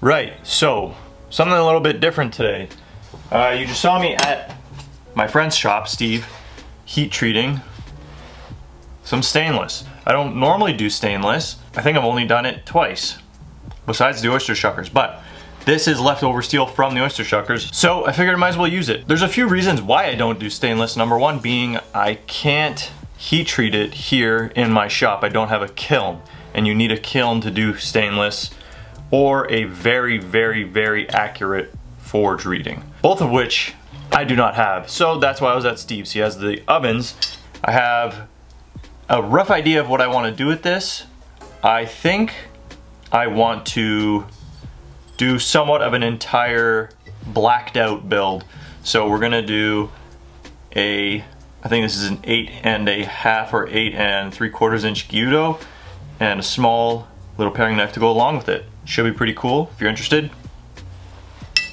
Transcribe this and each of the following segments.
Right, so something a little bit different today. You just saw me at my friend's shop, Steve, heat treating some stainless. I don't normally do stainless. I think I've only done it twice, besides the oyster shuckers, but this is leftover steel from the oyster shuckers, so I figured I might as well use it. There's a few reasons why I don't do stainless. Number one being I can't heat treat it here in my shop. I don't have a kiln, and you need a kiln to do stainless, or a very, very, very accurate forge reading, both of which I do not have. So that's why I was at Steve's. He has the ovens. I have a rough idea of what I want to do with this. I think I want to do somewhat of an entire blacked out build. So we're gonna do I think this is an 8.5 or 8 3/4 inch gyuto, and a small little paring knife to go along with it. Should be pretty cool. If you're interested,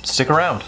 stick around.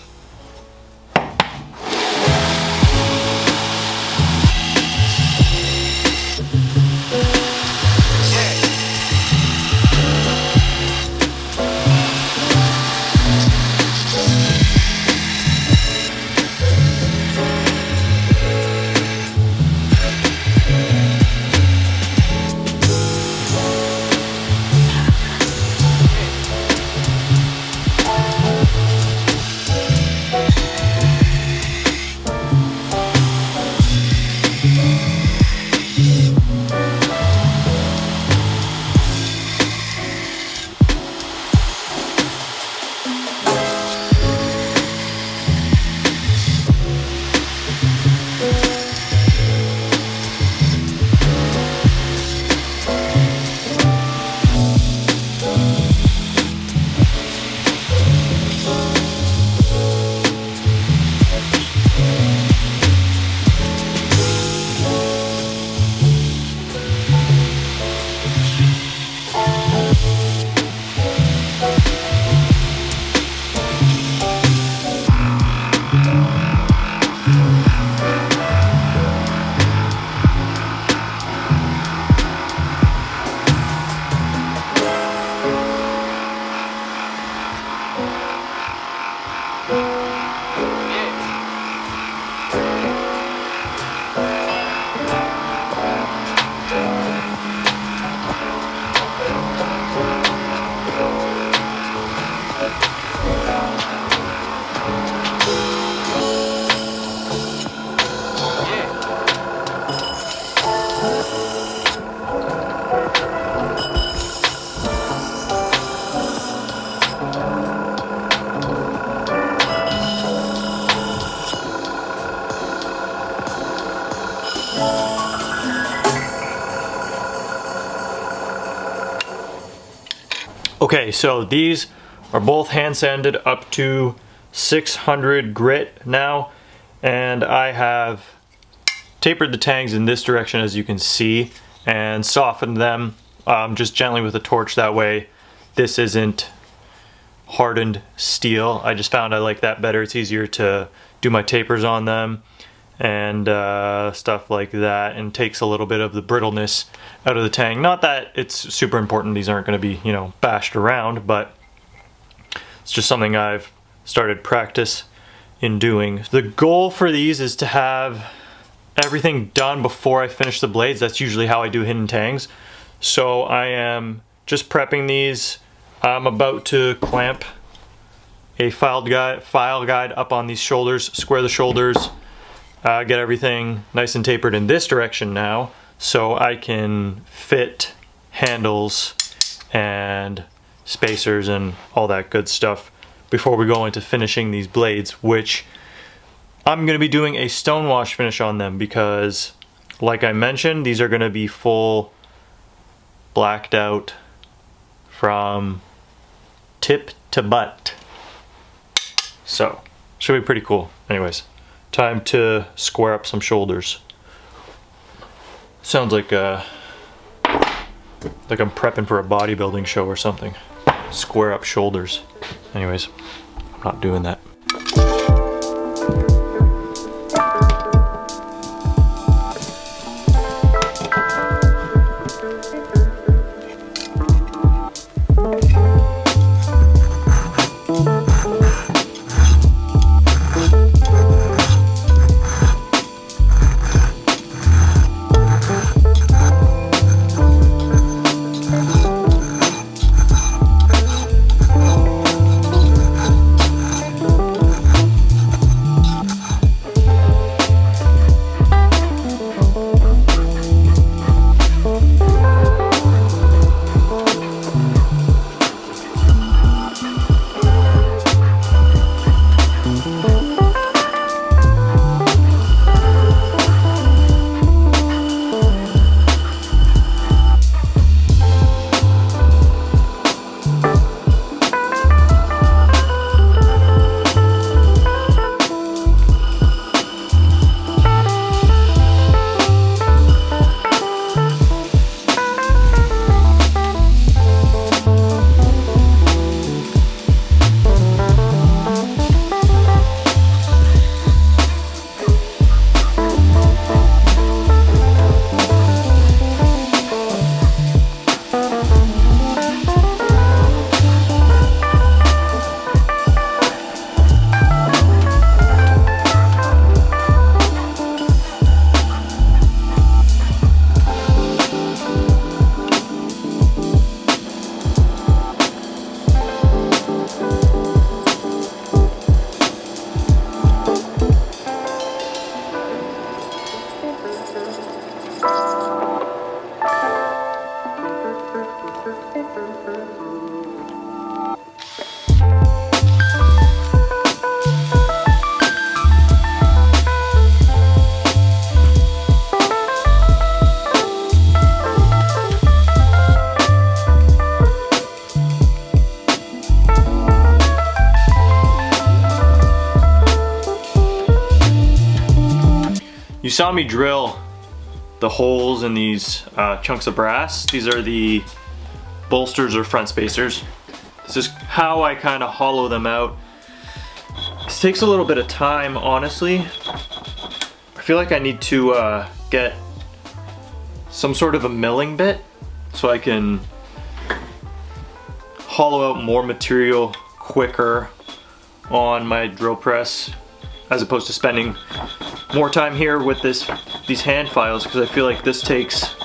Okay, so these are both hand sanded up to 600 grit now, and I have tapered the tangs in this direction, as you can see, and softened them just gently with a torch. That way this isn't hardened steel. I just found I like that better. It's easier to do my tapers on them and stuff like that, and takes a little bit of the brittleness out of the tang. Not that it's super important, these aren't going to be, you know, bashed around, but it's just something I've started practice in doing. The goal for these is to have everything done before I finish the blades. That's usually how I do hidden tangs. So I am just prepping these. I'm about to clamp a file guide up on these shoulders, square the shoulders, get everything nice and tapered in this direction now, so I can fit handles and spacers and all that good stuff before we go into finishing these blades, which I'm going to be doing a stonewash finish on them because, like I mentioned, these are going to be full blacked out from tip to butt. So, should be pretty cool. Anyways, time to square up some shoulders. Sounds like I'm prepping for a bodybuilding show or something. Square up shoulders. Anyways, I'm not doing that. You saw me drill the holes in these chunks of brass. These are the bolsters or front spacers. This is how I kind of hollow them out. This takes a little bit of time, honestly. I feel like I need to get some sort of a milling bit so I can hollow out more material quicker on my drill press, as opposed to spending more time here with these hand files, because I feel like this takes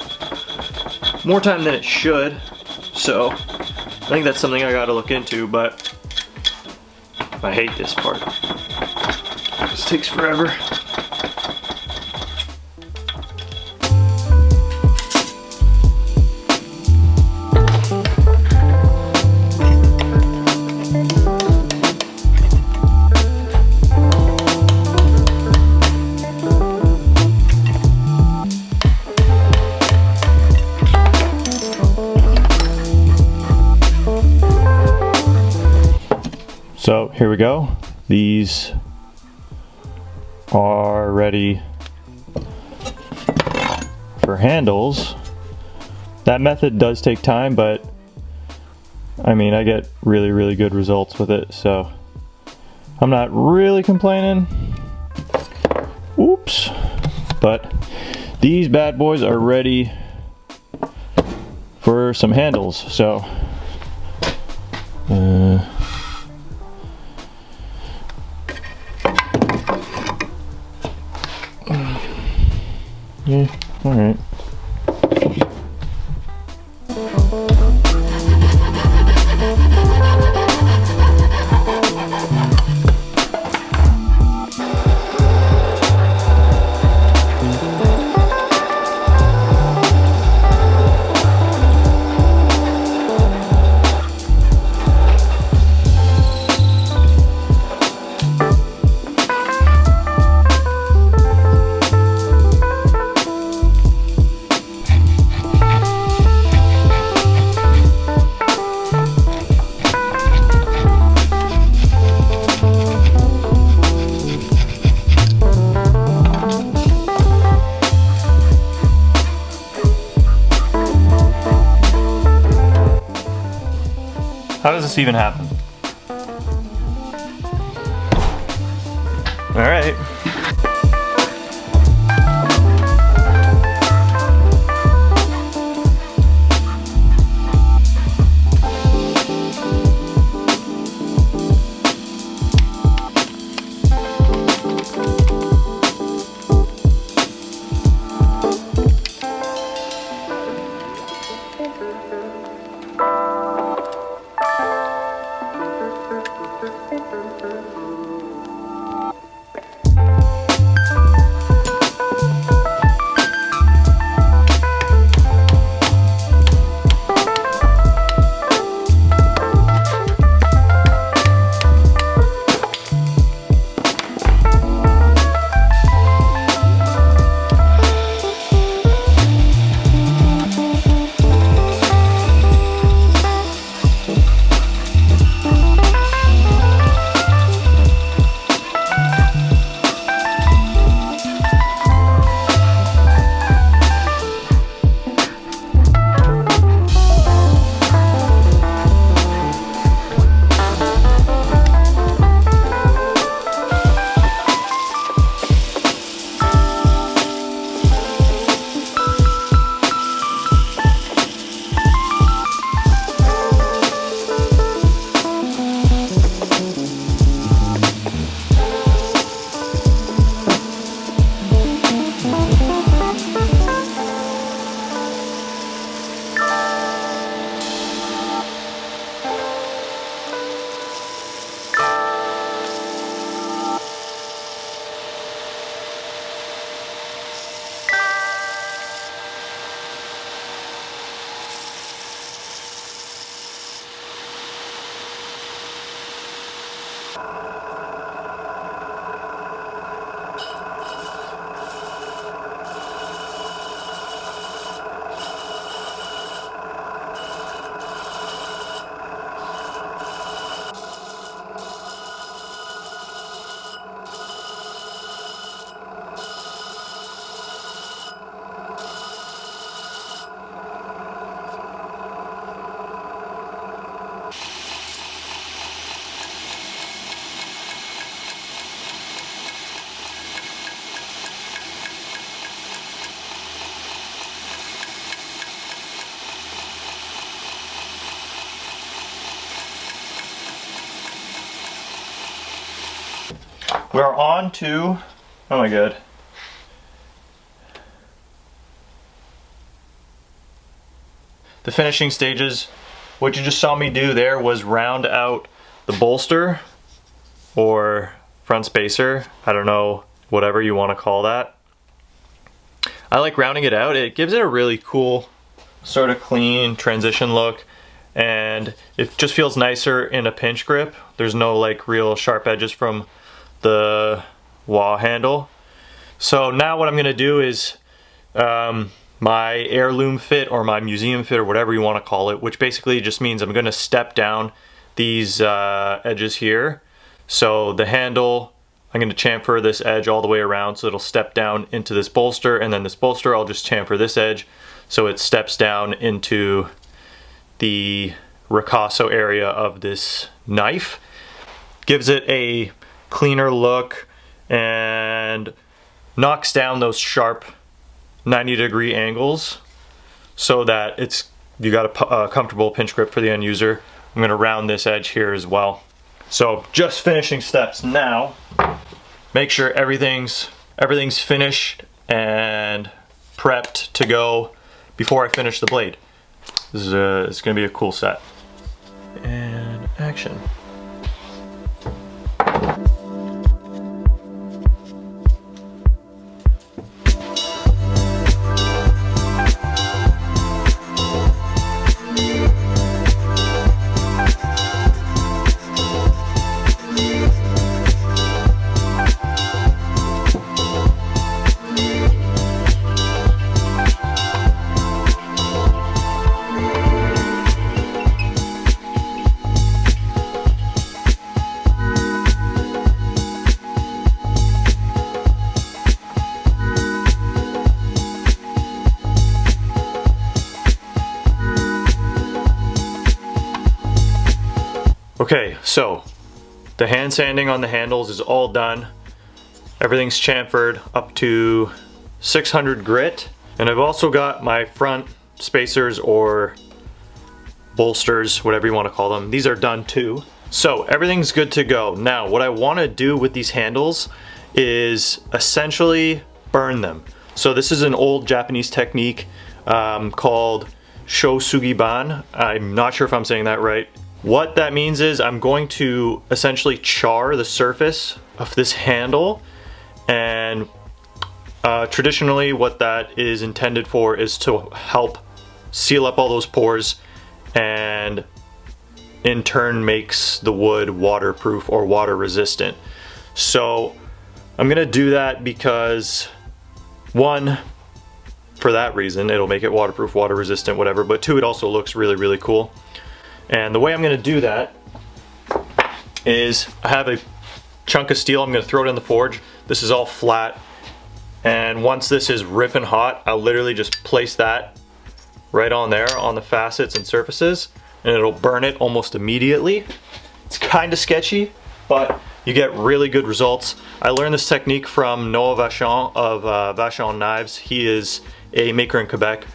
more time than it should. So I think that's something I gotta look into, but I hate this part. This takes forever. So here we go. These are ready for handles. That method does take time, but I mean, I get really good results with it, so I'm not really complaining. Oops. But these bad boys are ready for some handles. So yeah, all right. How does this even happen? All right. we're on to, oh my god. The finishing stages. What you just saw me do there was round out the bolster or front spacer. I don't know, whatever you want to call that. I like rounding it out. It gives it a really cool, sort of clean transition look, and it just feels nicer in a pinch grip. There's no like real sharp edges from the wah handle. So now what I'm gonna do is my heirloom fit or my museum fit or whatever you want to call it, which basically just means I'm going to step down these edges here. So the handle, I'm going to chamfer this edge all the way around so it'll step down into this bolster, and then this bolster I'll just chamfer this edge so it steps down into the ricasso area of this knife. Gives it a cleaner look and knocks down those sharp 90-degree angles so that you got a comfortable pinch grip for the end user. I'm going to round this edge here as well. So just finishing steps now. Make sure everything's finished and prepped to go before I finish the blade. This is it's going to be a cool set. And action. Okay, so the hand sanding on the handles is all done. Everything's chamfered up to 600 grit. And I've also got my front spacers or bolsters, whatever you want to call them. These are done too. So everything's good to go. Now, what I want to do with these handles is essentially burn them. So this is an old Japanese technique called Shou Sugi. I'm not sure if I'm saying that right. What that means is I'm going to essentially char the surface of this handle, and traditionally what that is intended for is to help seal up all those pores and in turn makes the wood waterproof or water resistant. So I'm gonna do that because, one, for that reason, it'll make it waterproof, water resistant, whatever, but two, it also looks really, really cool. And the way I'm going to do that is I have a chunk of steel. I'm going to throw it in the forge. This is all flat. And once this is ripping hot, I'll literally just place that right on there on the facets and surfaces, and it'll burn it almost immediately. It's kind of sketchy, but you get really good results. I learned this technique from Noah Vachon of Vachon Knives. He is a maker in Quebec.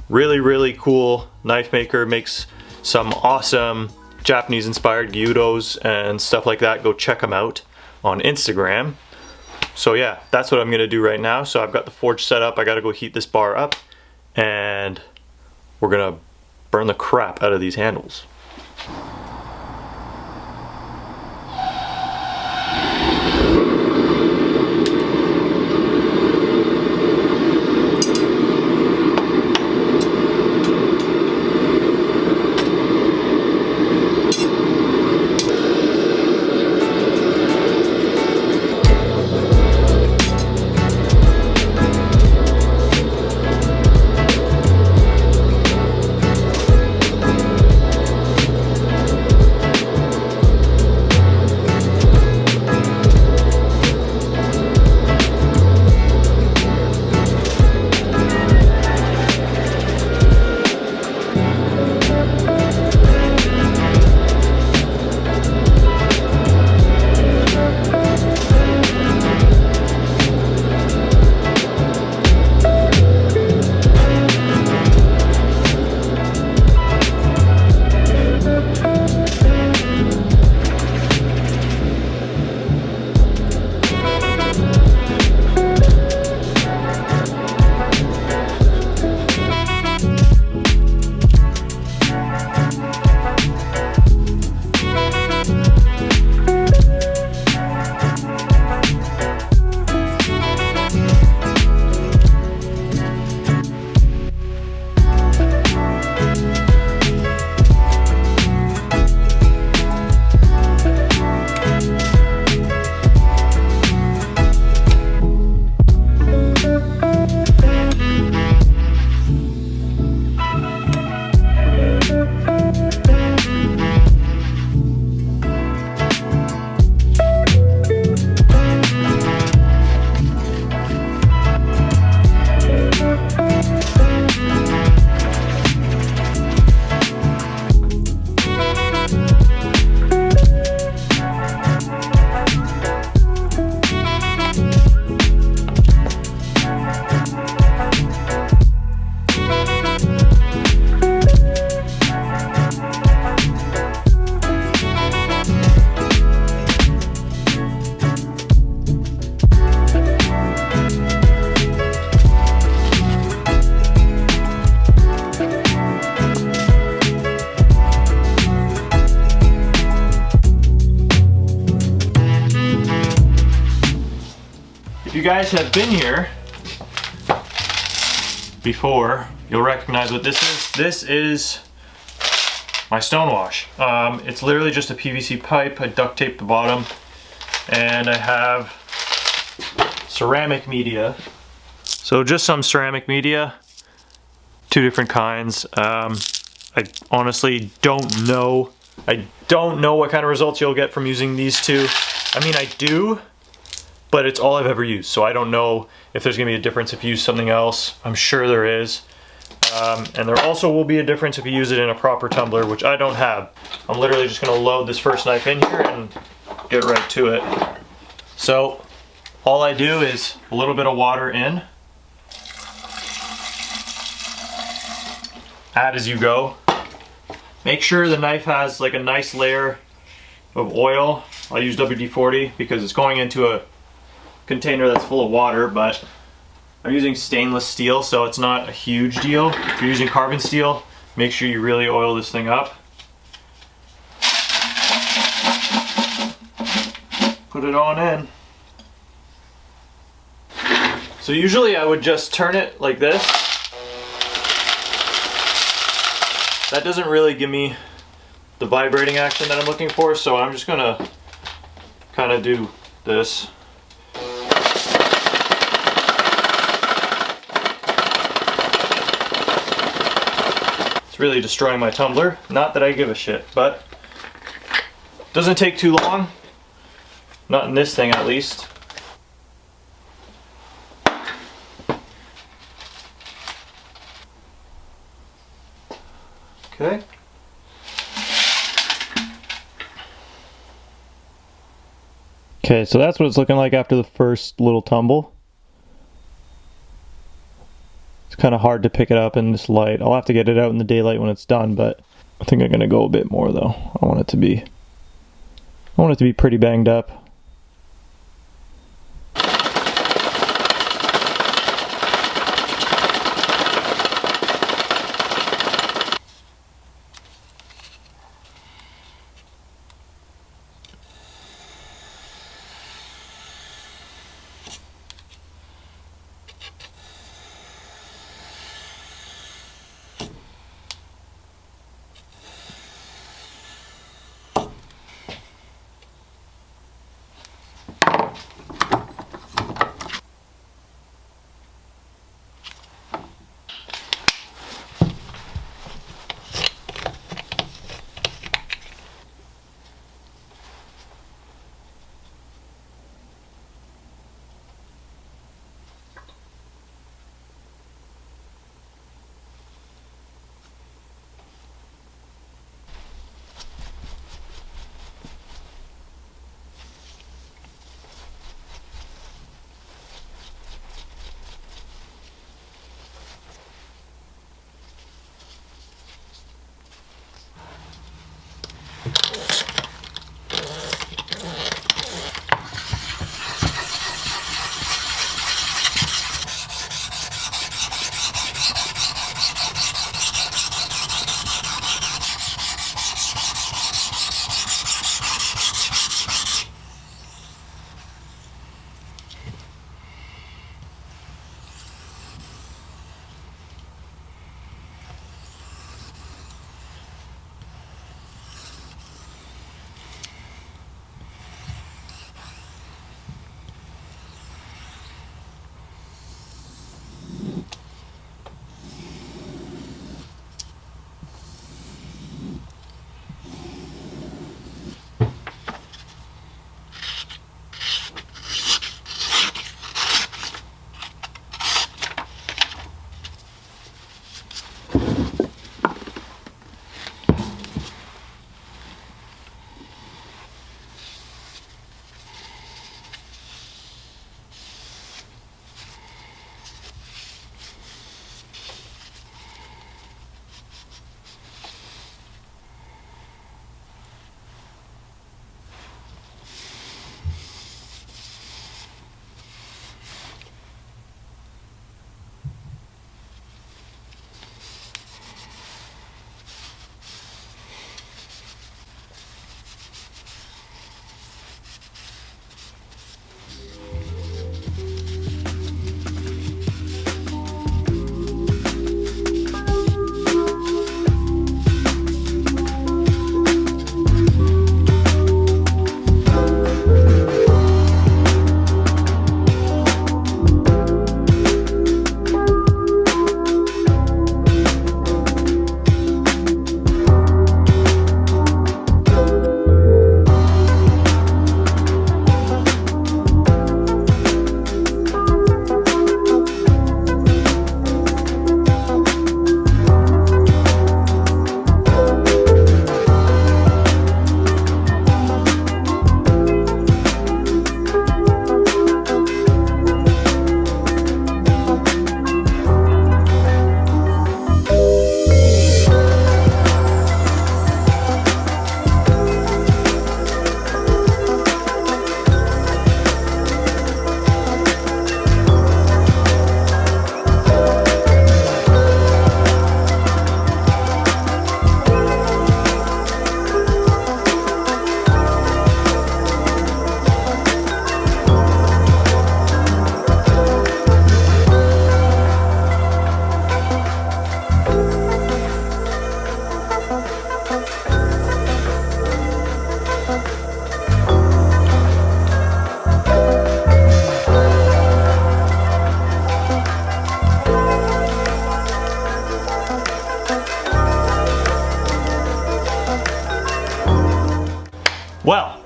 Really, really cool knife maker. Makes some awesome Japanese inspired gyutos and stuff like that. Go check them out on Instagram. So yeah, that's what I'm gonna do right now. So I've got the forge set up. I gotta go heat this bar up and we're gonna burn the crap out of these handles. guys have been here before, you'll recognize what this is. This is my stone wash. It's literally just a PVC pipe. I duct taped the bottom, and I have ceramic media. So just some ceramic media, 2 different kinds. I honestly don't know. I don't know what kind of results you'll get from using these 2. I mean, I do, but it's all I've ever used. So I don't know if there's gonna be a difference if you use something else. I'm sure there is. And there also will be a difference if you use it in a proper tumbler, which I don't have. I'm literally just gonna load this first knife in here and get right to it. So all I do is a little bit of water in. Add as you go. Make sure the knife has like a nice layer of oil. I'll use WD-40 because it's going into a container that's full of water, but I'm using stainless steel, so it's not a huge deal. If you're using carbon steel, make sure you really oil this thing up. Put it on in. So usually I would just turn it like this. That doesn't really give me the vibrating action that I'm looking for, so I'm just gonna kind of do this. It's really destroying my tumbler. Not that I give a shit, but it doesn't take too long. Not in this thing, at least. Okay. Okay, so that's what it's looking like after the first little tumble. It's kind of hard to pick it up in this light. I'll have to get it out in the daylight when it's done, but I think I'm gonna go a bit more though. I want it to be pretty banged up.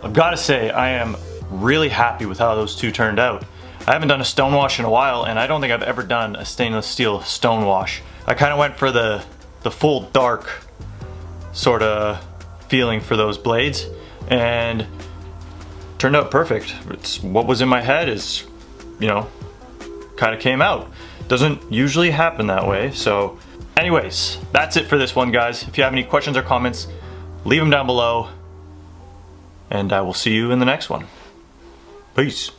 I've got to say, I am really happy with how those two turned out. I haven't done a stone wash in a while, and I don't think I've ever done a stainless steel stone wash. I kind of went for the full dark sort of feeling for those blades, and turned out perfect. It's what was in my head is, you know, kind of came out. Doesn't usually happen that way. So anyways, that's it for this one, guys. If you have any questions or comments, leave them down below, and I will see you in the next one. Peace.